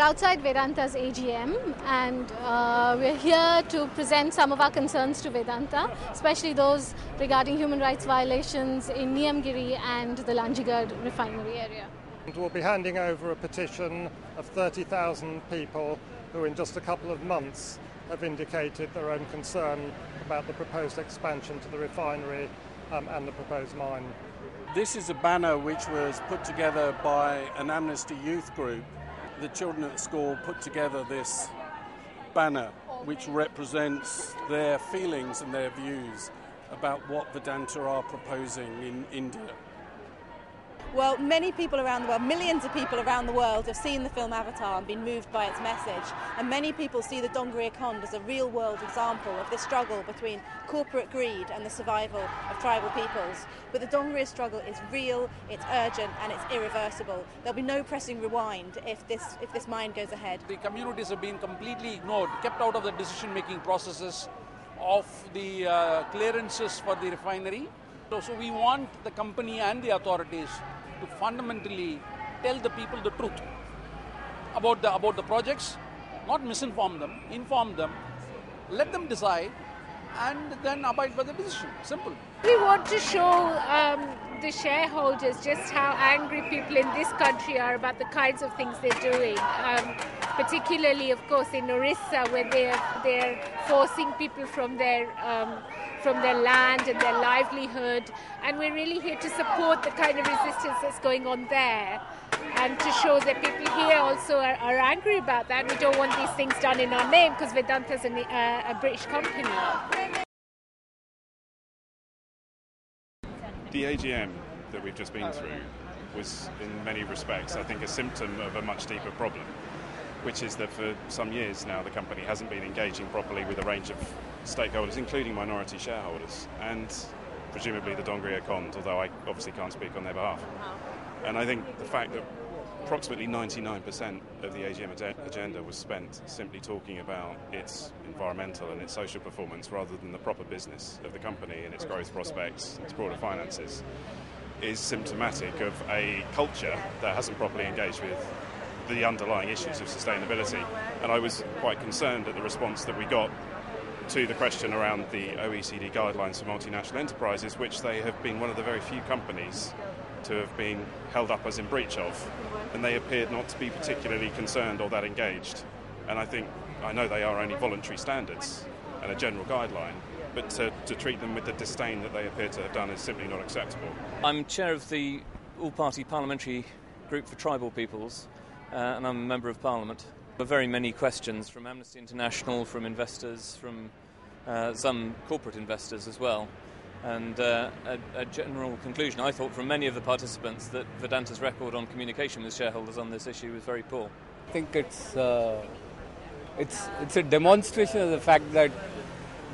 outside Vedanta's AGM, and we're here to present some of our concerns to Vedanta, especially those regarding human rights violations in Niyamgiri and the Lanjigarh refinery area. We'll be handing over a petition of 30,000 people who in just a couple of months have indicated their own concern about the proposed expansion to the refinery and the proposed mine. This is a banner which was put together by an Amnesty youth group. The children at school put together this banner which represents their feelings and their views about what Vedanta are proposing in India. Well, many people around the world, millions of people around the world have seen the film Avatar and been moved by its message. And many people see the Dongria Khond as a real-world example of the struggle between corporate greed and the survival of tribal peoples. But the Dongria struggle is real, it's urgent and it's irreversible. There'll be no pressing rewind if this mine goes ahead. The communities have been completely ignored, kept out of the decision-making processes of the clearances for the refinery. So we want the company and the authorities to fundamentally tell the people the truth about the projects, not misinform them, inform them, let them decide, and then abide by the decision. Simple. We want to show the shareholders just how angry people in this country are about the kinds of things they're doing. Particularly, of course, in Orissa, where they're forcing people from their land and their livelihood, and we're really here to support the kind of resistance that's going on there, and to show that people here also are angry about that. We don't want these things done in our name because Vedanta's a British company. The AGM that we've just been through was, in many respects, I think, a symptom of a much deeper problem, which is that for some years now the company hasn't been engaging properly with a range of stakeholders, including minority shareholders, and presumably the Dongria Khond, although I obviously can't speak on their behalf. And I think the fact that approximately 99% of the AGM agenda was spent simply talking about its environmental and its social performance rather than the proper business of the company and its growth prospects, its broader finances, is symptomatic of a culture that hasn't properly engaged with the underlying issues of sustainability. And I was quite concerned at the response that we got to the question around the OECD guidelines for multinational enterprises, which they have been one of the very few companies to have been held up as in breach of, and they appeared not to be particularly concerned or that engaged. And I know they are only voluntary standards and a general guideline, but to treat them with the disdain that they appear to have done is simply not acceptable. I'm chair of the all-party parliamentary group for tribal peoples, and I'm a member of Parliament. There were very many questions from Amnesty International, from investors, from some corporate investors as well. And a general conclusion, I thought, from many of the participants, that Vedanta's record on communication with shareholders on this issue was very poor. I think it's a demonstration of the fact that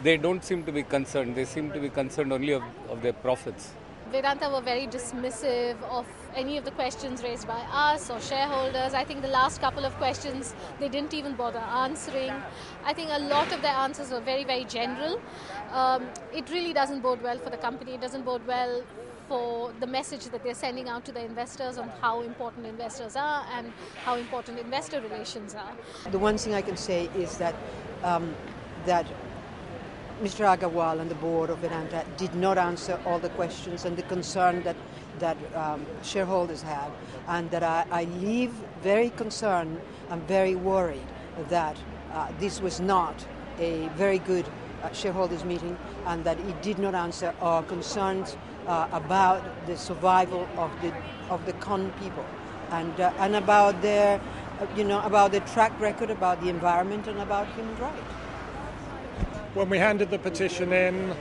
they don't seem to be concerned. They seem to be concerned only of their profits. Vedanta were very dismissive of any of the questions raised by us or shareholders. I think the last couple of questions they didn't even bother answering. I think a lot of their answers were very, very general. It really doesn't bode well for the company. It doesn't bode well for the message that they're sending out to the investors on how important investors are and how important investor relations are. The one thing I can say is that Mr. Agarwal and the board of Vedanta did not answer all the questions and the concern that shareholders have, and that I leave very concerned and very worried that this was not a very good shareholders meeting, and that it did not answer our concerns about the survival of the Khond people and about their about their track record, about the environment, and about human rights. When we handed the petition in,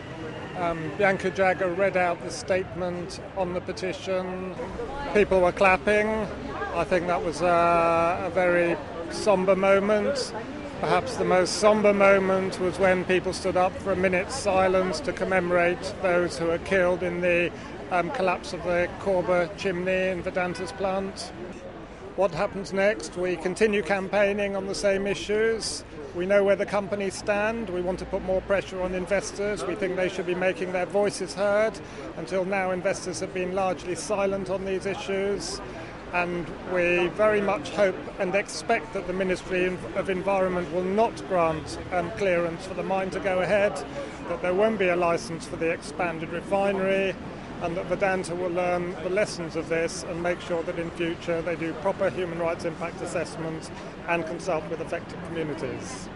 Bianca Jagger read out the statement on the petition. People were clapping. I think that was a very somber moment. Perhaps the most somber moment was when people stood up for a minute's silence to commemorate those who were killed in the collapse of the Korba chimney in Vedanta's plant. What happens next? We continue campaigning on the same issues. We know where the companies stand. We want to put more pressure on investors. We think they should be making their voices heard. Until now, investors have been largely silent on these issues. and we very much hope and expect that the Ministry of Environment will not grant clearance for the mine to go ahead, that there won't be a licence for the expanded refinery, and that Vedanta will learn the lessons of this and make sure that in future they do proper human rights impact assessments and consult with affected communities.